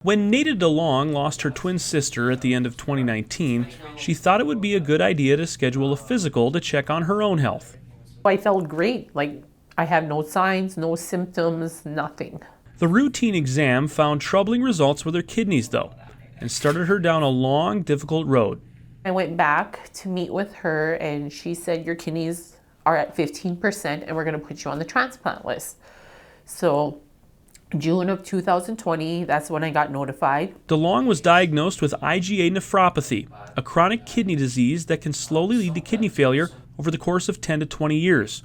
When Nada DeLong lost her twin sister at the end of 2019, she thought it would be a good idea to schedule a physical to check on her own health. I felt great. Like, I had no signs, no symptoms, nothing. The routine exam found troubling results with her kidneys, though, and started her down a long, difficult road. I went back to meet with her, and she said, your kidneys are at 15%, and we're going to put you on the transplant list. So June of 2020, that's when I got notified. DeLong was diagnosed with IgA nephropathy, a chronic kidney disease that can slowly lead to kidney failure over the course of 10 to 20 years.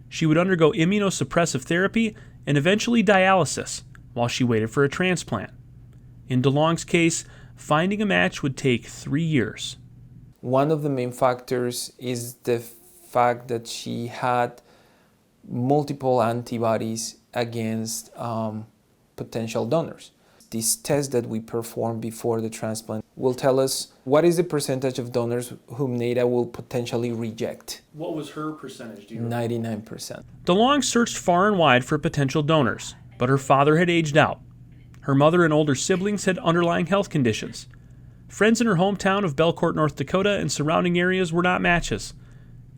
She would undergo immunosuppressive therapy and eventually dialysis while she waited for a transplant. In DeLong's case, finding a match would take 3 years. One of the main factors is the fact that she had multiple antibodies against potential donors. This test that we perform before the transplant will tell us what is the percentage of donors whom Nada will potentially reject. What was her percentage, do you 99%. DeLong searched far and wide for potential donors, but her father had aged out. Her mother and older siblings had underlying health conditions. Friends in her hometown of Belcourt, North Dakota and surrounding areas were not matches.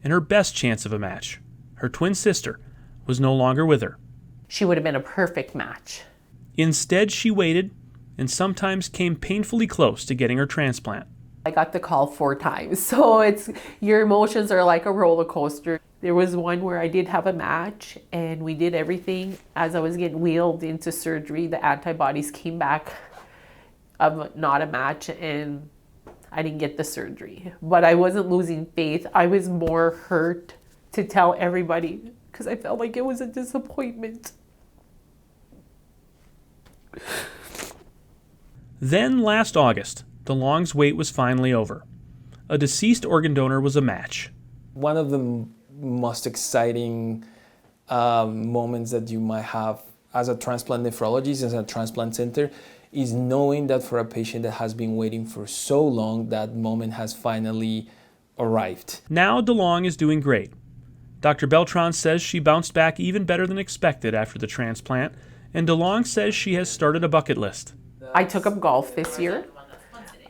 And her best chance of a match, her twin sister, was no longer with her. She would have been a perfect match. Instead, she waited and sometimes came painfully close to getting her transplant. I got the call 4 times, so your emotions are like a roller coaster. There was one where I did have a match, and we did everything. As I was getting wheeled into surgery, the antibodies came back of not a match, and I didn't get the surgery. But I wasn't losing faith. I was more hurt to tell everybody because I felt like it was a disappointment. Then, last August, DeLong's wait was finally over. A deceased organ donor was a match. One of the most exciting moments that you might have as a transplant nephrologist, as a transplant center, is knowing that for a patient that has been waiting for so long, that moment has finally arrived. Now DeLong is doing great. Dr. Beltran says she bounced back even better than expected after the transplant, and DeLong says she has started a bucket list. I took up golf this year.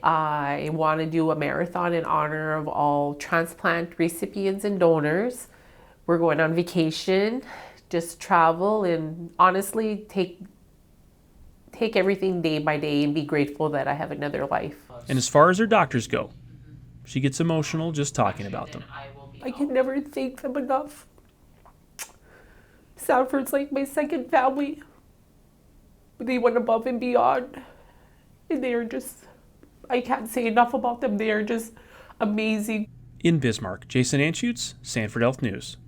I want to do a marathon in honor of all transplant recipients and donors. We're going on vacation, just travel, and honestly take everything day by day and be grateful that I have another life. And as far as her doctors go, she gets emotional just talking about them. I can never thank them enough. Sanford's like my second family. They went above and beyond. And they are just, I can't say enough about them. They are just amazing. In Bismarck, Jason Anschutz, Sanford Health News.